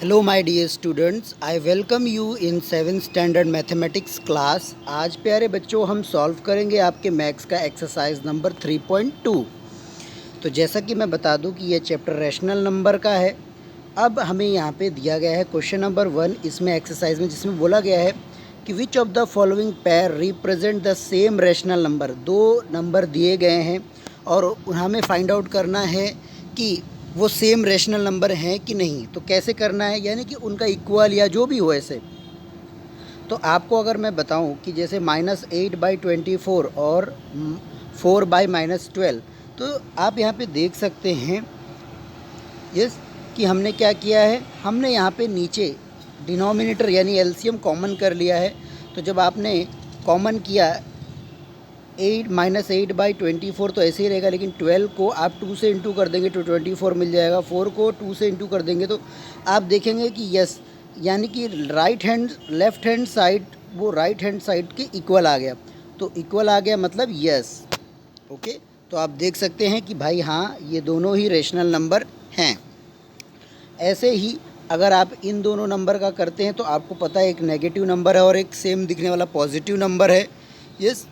Hello my dear students, I welcome you in 7th standard mathematics class. आज प्यारे बच्चों हम सॉल्व करेंगे आपके मैथ्स का एक्सरसाइज नंबर 3.2। तो जैसा कि मैं बता दूं कि ये चैप्टर रैशनल नंबर का है। अब हमें यहाँ पे दिया गया है क्वेश्चन नंबर 1 इसमें एक्सरसाइज में, जिसमें बोला गया है कि which of the following pair represent the same rational number. दो नंबर दिए गए हैं और हमें फाइंड आउट करना है कि वो सेम रैशनल नंबर हैं कि नहीं। तो कैसे करना है, यानी कि उनका इक्वल या जो भी हो ऐसे। तो आपको अगर मैं बताऊं कि जैसे -8/24 और 4/-12, तो आप यहाँ पे देख सकते हैं यस कि हमने क्या किया है, हमने यहाँ पे नीचे डिनोमिनेटर यानी एलसीएम कॉमन कर लिया है। तो जब आपने कॉमन किया 8 - 8/24 तो ऐसे ही रहेगा, लेकिन 12 को आप 2 से इंटू कर देंगे तो 24 मिल जाएगा। 4 को 2 से इंटू कर देंगे तो आप देखेंगे कि यस, यानी कि लेफ़्ट हैंड साइड वो राइट हैंड साइड के इक्वल आ गया। तो इक्वल आ गया मतलब यस, ओके। तो आप देख सकते हैं कि भाई हाँ, ये दोनों ही रेशनल नंबर हैं। ऐसे ही अगर आप इन दोनों नंबर का करते हैं तो आपको पता है एक नेगेटिव नंबर है और एक सेम दिखने वाला पॉजिटिव नंबर है। यस,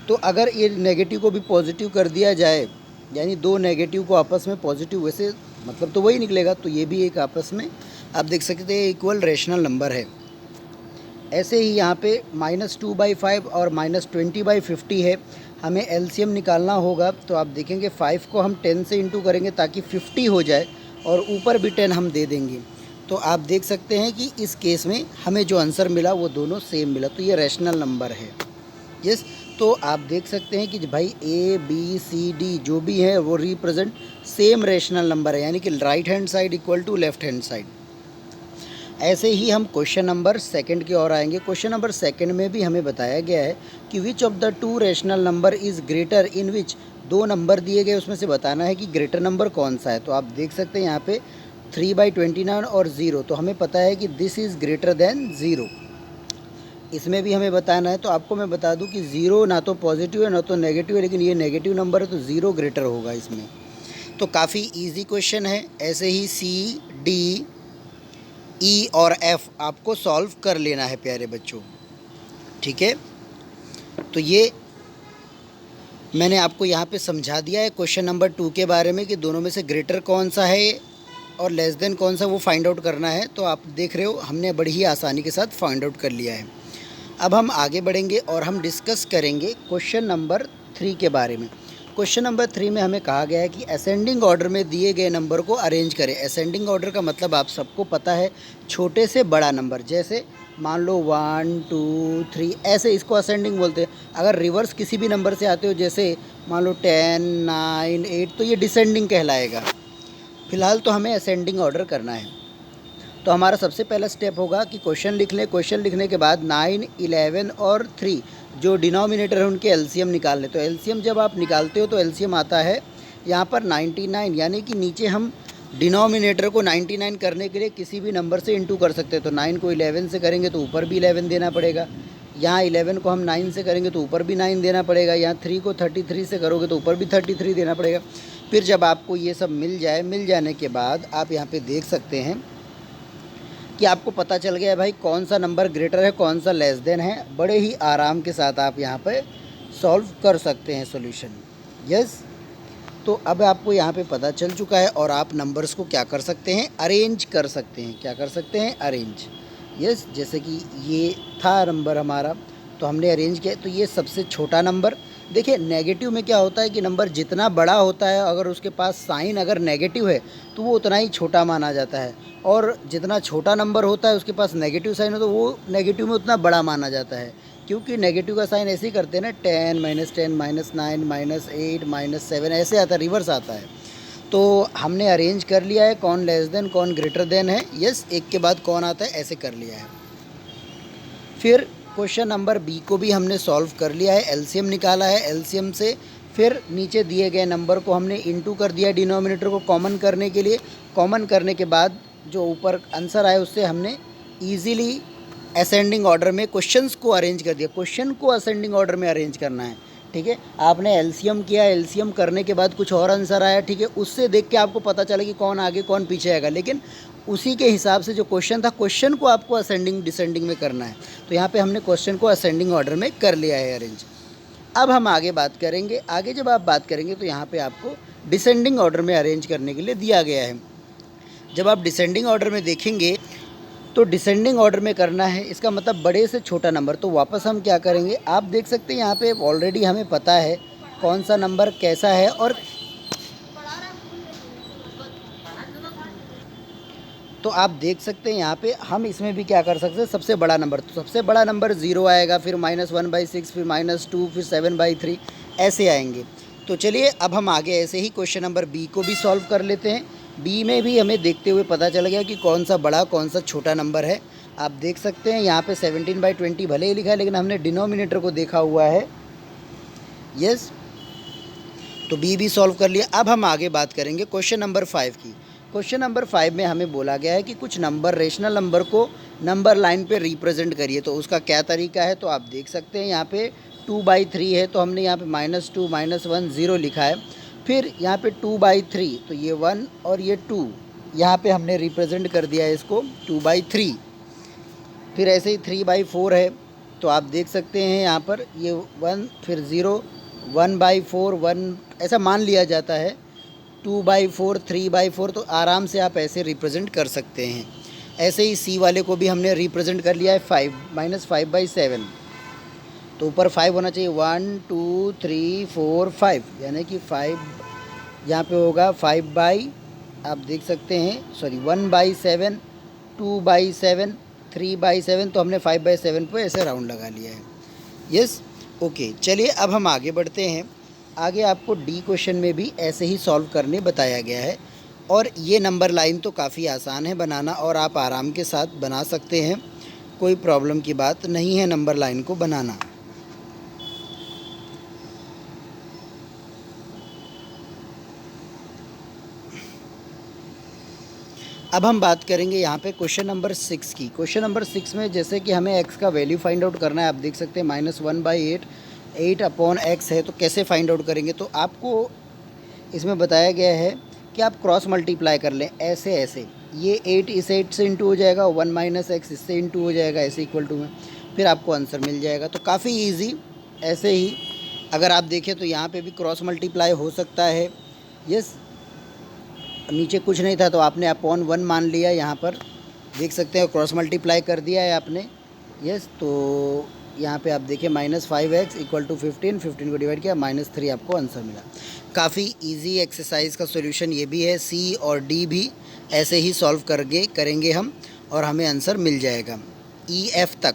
तो अगर ये नेगेटिव को भी पॉजिटिव कर दिया जाए, यानी दो नेगेटिव को आपस में पॉजिटिव, वैसे मतलब तो वही निकलेगा, तो ये भी एक आपस में आप देख सकते हैं इक्वल रेशनल नंबर है। ऐसे ही यहाँ पे -2/5 और -20/50 है। हमें एलसीएम निकालना होगा। तो आप देखेंगे 5 को हम 10 से इंटू करेंगे ताकि 50 हो जाए और ऊपर भी 10 हम दे देंगे। तो आप देख सकते हैं कि इस केस में हमें जो आंसर मिला वो दोनों सेम मिला, तो ये रैशनल नंबर है। यस, तो आप देख सकते हैं कि भाई ABCD जो भी है वो रिप्रेजेंट सेम रेशनल नंबर है, यानी कि right hand side equal to left hand side. ऐसे ही हम क्वेश्चन नंबर सेकंड की ओर आएंगे। क्वेश्चन नंबर सेकंड में भी हमें बताया गया है कि which of the two rational number is greater in which. दो नंबर दिए गए, उसमें से बताना है कि ग्रेटर नंबर कौन सा है। तो आप देख सकते हैं यहाँ पे 3/29 और 0, तो हमें पता है कि दिस इज़ ग्रेटर देन 0। इसमें भी हमें बताना है। तो आपको मैं बता दूं कि 0 ना तो पॉजिटिव है ना तो नेगेटिव है, लेकिन ये नेगेटिव नंबर है तो 0 ग्रेटर होगा इसमें। तो काफ़ी इजी क्वेश्चन है। ऐसे ही C, D, E और F आपको सॉल्व कर लेना है प्यारे बच्चों, ठीक है। तो ये मैंने आपको यहाँ पे समझा दिया है क्वेश्चन नंबर 2 के बारे में कि दोनों में से ग्रेटर कौन सा है और लेस देन कौन सा, वो फाइंड आउट करना है। तो आप देख रहे हो हमने बड़ी ही आसानी के साथ फाइंड आउट कर लिया है। अब हम आगे बढ़ेंगे और हम डिस्कस करेंगे क्वेश्चन नंबर 3 के बारे में। क्वेश्चन नंबर 3 में हमें कहा गया है कि असेंडिंग ऑर्डर में दिए गए नंबर को अरेंज करें। असेंडिंग ऑर्डर का मतलब आप सबको पता है, छोटे से बड़ा नंबर। जैसे मान लो 1 2 3 ऐसे, इसको असेंडिंग बोलते हैं। अगर रिवर्स किसी भी नंबर से आते हो, जैसे मान लो 10 9 8, तो ये डिसेंडिंग कहलाएगा। फिलहाल तो हमें असेंडिंग ऑर्डर करना है। तो हमारा सबसे पहला स्टेप होगा कि क्वेश्चन लिख लें। क्वेश्चन लिखने के बाद 9 11 और 3 जो डिनोमिनेटर है उनके एलसीएम निकाल लें। तो एलसीएम जब आप निकालते हो तो एलसीएम आता है यहाँ पर 99, यानी कि नीचे हम डिनोमिनेटर को 99 करने के लिए किसी भी नंबर से इंटू कर सकते हैं। तो 9 को 11 से करेंगे तो ऊपर भी 11 देना पड़ेगा। यहाँ 11 को हम 9 से करेंगे तो ऊपर भी 9 देना पड़ेगा। यहाँ 3 को 33 से करोगे तो ऊपर भी 33 देना पड़ेगा। फिर जब आपको ये सब मिल जाने के बाद आप यहाँ पे देख सकते हैं कि आपको पता चल गया है भाई कौन सा नंबर ग्रेटर है, कौन सा लेस देन है। बड़े ही आराम के साथ आप यहाँ पे सॉल्व कर सकते हैं सॉल्यूशन। यस, तो अब आपको यहाँ पे पता चल चुका है और आप नंबर्स को क्या कर सकते हैं, अरेंज कर सकते हैं। क्या कर सकते हैं, अरेंज। यस, जैसे कि ये था नंबर हमारा, तो हमने अरेंज किया। तो ये सबसे छोटा नंबर। देखिए नेगेटिव में क्या होता है कि नंबर जितना बड़ा होता है, अगर उसके पास साइन अगर नेगेटिव है तो वो उतना ही छोटा माना जाता है, और जितना छोटा नंबर होता है उसके पास नेगेटिव साइन हो तो वो नेगेटिव में उतना बड़ा माना जाता है। क्योंकि नेगेटिव का साइन ऐसे ही करते हैं ना, 10 -10 -9 -8 -7 ऐसे आता है, रिवर्स आता है। तो हमने अरेंज कर लिया है कौन लेस देन कौन ग्रेटर देन है। यस, एक के बाद कौन आता है ऐसे कर लिया है। फिर क्वेश्चन नंबर बी को भी हमने सॉल्व कर लिया है, एलसीएम निकाला है। एलसीएम से फिर नीचे दिए गए नंबर को हमने इंटू कर दिया डिनोमिनेटर को कॉमन करने के लिए। कॉमन करने के बाद जो ऊपर आंसर आया उससे हमने ईजिली असेंडिंग ऑर्डर में क्वेश्चंस को अरेंज कर दिया। क्वेश्चन को असेंडिंग ऑर्डर में अरेंज करना है, ठीक है। आपने एलसीएम किया, एलसीएम करने के बाद कुछ और आंसर आया, ठीक है, उससे देख के आपको पता चला कि कौन आगे कौन पीछे आएगा, लेकिन उसी के हिसाब से जो क्वेश्चन था, क्वेश्चन को आपको असेंडिंग डिसेंडिंग में करना है। तो यहाँ पे हमने क्वेश्चन को असेंडिंग ऑर्डर में कर लिया है अरेंज। अब हम आगे बात करेंगे। आगे जब आप बात करेंगे तो यहाँ पे आपको डिसेंडिंग ऑर्डर में अरेंज करने के लिए दिया गया है। जब आप डिसेंडिंग ऑर्डर में देखेंगे तो डिसेंडिंग ऑर्डर में करना है, इसका मतलब बड़े से छोटा नंबर। तो वापस हम क्या करेंगे, आप देख सकते हैं यहाँ पे ऑलरेडी हमें पता है कौन सा नंबर कैसा है। और तो आप देख सकते हैं यहाँ पे हम इसमें भी क्या कर सकते हैं, सबसे बड़ा नंबर। तो सबसे बड़ा नंबर 0 आएगा, फिर -1/6, फिर -2, फिर 7/3 ऐसे आएंगे। तो चलिए अब हम आगे ऐसे ही क्वेश्चन नंबर बी को भी सॉल्व कर लेते हैं। बी में भी हमें देखते हुए पता चल गया कि कौन सा बड़ा कौन सा छोटा नंबर है। आप देख सकते हैं यहाँ पे 17/20 भले ही लिखा है, लेकिन हमने डिनोमिनेटर को देखा हुआ है। यस, तो बी भी सॉल्व कर लिया। अब हम आगे बात करेंगे क्वेश्चन नंबर 5 की। क्वेश्चन नंबर 5 में हमें बोला गया है कि कुछ नंबर, रेशनल नंबर को नंबर लाइन पे रिप्रेजेंट करिए। तो उसका क्या तरीका है, तो आप देख सकते हैं यहाँ पे 2/3 है, तो हमने यहाँ पे -2, -1, 0 लिखा है। फिर यहाँ पे 2/3, तो ये 1 और ये 2, यहाँ पे हमने रिप्रेजेंट कर दिया है इसको 2/3। फिर ऐसे ही 3/4 है, तो आप देख सकते हैं यहाँ पर ये 1, फिर 0, 1/4, 1 ऐसा मान लिया जाता है। 2/4, 3/4, तो आराम से आप ऐसे रिप्रेजेंट कर सकते हैं। ऐसे ही सी वाले को भी हमने रिप्रेजेंट कर लिया है 5, -5/7। तो ऊपर 5 होना चाहिए, 1, 2, 3, 4, 5, यानी कि 5 यहाँ पे होगा 5 आप देख सकते हैं, सॉरी 1/7, 2/7, 3/7, तो हमने 5/7 पे ऐसे राउंड लगा लिया है। Yes, okay. चलिए अब हम आगे बढ़ते हैं। आगे आपको डी क्वेश्चन में भी ऐसे ही सॉल्व करने बताया गया है। और ये नंबर लाइन तो काफ़ी आसान है बनाना, और आप आराम के साथ बना सकते हैं, कोई प्रॉब्लम की बात नहीं है नंबर लाइन को बनाना। अब हम बात करेंगे यहाँ पे क्वेश्चन नंबर 6 की। क्वेश्चन नंबर 6 में जैसे कि हमें x का वैल्यू फाइंड आउट करना है। आप देख सकते हैं -1/8, 8/x है, तो कैसे फाइंड आउट करेंगे। तो आपको इसमें बताया गया है कि आप क्रॉस मल्टीप्लाई कर लें ऐसे ऐसे। ये 8 इस 8 से इंटू हो जाएगा, 1 - x इससे इंटू हो जाएगा, ऐसे इक्वल टू में, फिर आपको आंसर मिल जाएगा। तो काफ़ी ईजी। ऐसे ही अगर आप देखें तो यहाँ पे भी क्रॉस मल्टीप्लाई हो सकता है। यस, नीचे कुछ नहीं था तो आपने अपॉन 1 मान लिया, यहाँ पर देख सकते हैं क्रॉस मल्टीप्लाई कर दिया है आपने। यस, तो यहाँ पे आप देखिए -5x = 15, 15 को डिवाइड किया, -3 आपको आंसर मिला। काफ़ी इजी एक्सरसाइज का सॉल्यूशन ये भी है। सी और डी भी ऐसे ही सॉल्व करेंगे हम, और हमें आंसर मिल जाएगा EF तक।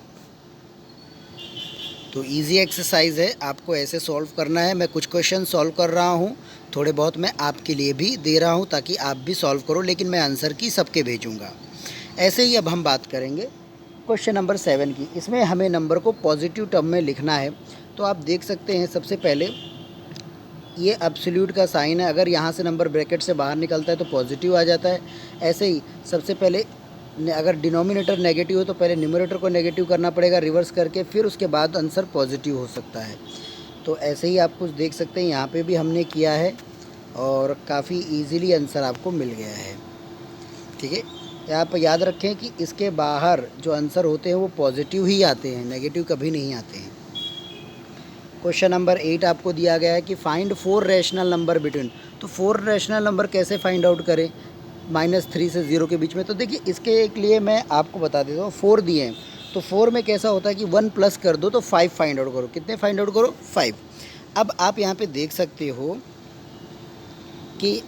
तो इजी एक्सरसाइज है, आपको ऐसे सॉल्व करना है। मैं कुछ क्वेश्चन सॉल्व कर रहा हूँ, थोड़े बहुत मैं आपके लिए भी दे रहा हूँ ताकि आप भी सॉल्व करो, लेकिन मैं आंसर की सबके भेजूँगा। ऐसे ही अब हम बात करेंगे क्वेश्चन नंबर 7 की। इसमें हमें नंबर को पॉजिटिव टर्म में लिखना है। तो आप देख सकते हैं सबसे पहले ये एब्सोल्यूट का साइन है, अगर यहाँ से नंबर ब्रैकेट से बाहर निकलता है तो पॉजिटिव आ जाता है। ऐसे ही सबसे पहले अगर डिनोमिनेटर नेगेटिव हो तो पहले न्यूमरेटर को नेगेटिव करना पड़ेगा रिवर्स करके, फिर उसके बाद आंसर पॉजिटिव हो सकता है। तो ऐसे ही आप कुछ देख सकते हैं, यहाँ पे भी हमने किया है और काफ़ी इजीली आंसर आपको मिल गया है। ठीक है, यहाँ पर याद रखें कि इसके बाहर जो आंसर होते हैं वो पॉजिटिव ही आते हैं, नेगेटिव कभी नहीं आते हैं। क्वेश्चन नंबर 8 आपको दिया गया है कि फाइंड 4 रैशनल नंबर बिटवीन। तो 4 रैशनल नंबर कैसे फाइंड आउट करें -3 से 0 के बीच में। तो देखिए इसके लिए मैं आपको बता देता हूँ, 4 दिए हैं तो 4 में कैसा होता है कि 1 प्लस कर दो तो 5 फाइंड आउट करो। कितने फाइंड आउट करो? 5। अब आप यहाँ पे देख सकते हो कि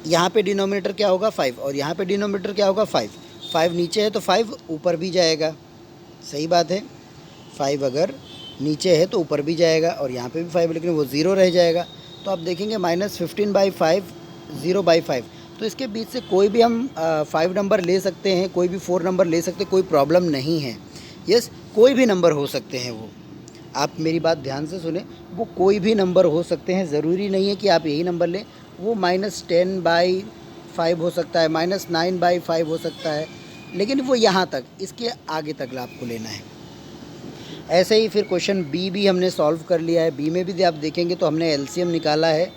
यहाँ पे डिनोमिनेटर क्या होगा 5, और यहाँ पे डिनोमिनेटर क्या होगा 5। 5 नीचे है तो 5 ऊपर भी जाएगा, सही बात है। 5 अगर नीचे है तो ऊपर भी जाएगा, और यहाँ पे भी 5, लेकिन वो 0 रह जाएगा। तो आप देखेंगे -15/5, 0/5। तो इसके बीच से कोई भी हम 5 नंबर ले सकते हैं, कोई भी 4 नंबर ले सकते हैं, कोई प्रॉब्लम नहीं है। यस, कोई भी नंबर हो सकते हैं वो, आप मेरी बात ध्यान से सुने, वो कोई भी नंबर हो सकते हैं। ज़रूरी नहीं है कि आप यही नंबर लें। वो -10/5 हो सकता है, -9/5 हो सकता है, लेकिन वो यहाँ तक, इसके आगे तक आपको लेना है। ऐसे ही फिर क्वेश्चन बी भी हमने सॉल्व कर लिया है। बी में भी आप देखेंगे तो हमने एलसीएम निकाला है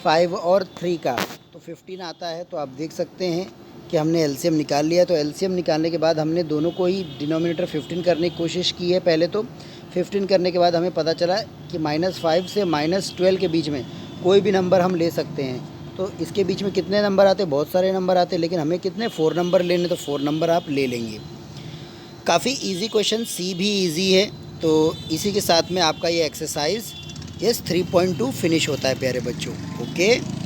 5 और 3 का, तो 15 आता है। तो आप देख सकते हैं कि हमने एलसीएम निकाल लिया। तो एलसीएम निकालने के बाद हमने दोनों को ही डिनोमिनेटर 15 करने की कोशिश की है पहले। तो 15 करने के बाद हमें पता चला कि -5 से -12 के बीच में कोई भी नंबर हम ले सकते हैं। तो इसके बीच में कितने नंबर आते हैं? बहुत सारे नंबर आते हैं, लेकिन हमें कितने 4 नंबर लेने, तो 4 नंबर आप ले लेंगे। काफ़ी इजी क्वेश्चन, सी भी इजी है। तो इसी के साथ में आपका ये एक्सरसाइज यस 3.2 फिनिश होता है प्यारे बच्चों। ओके।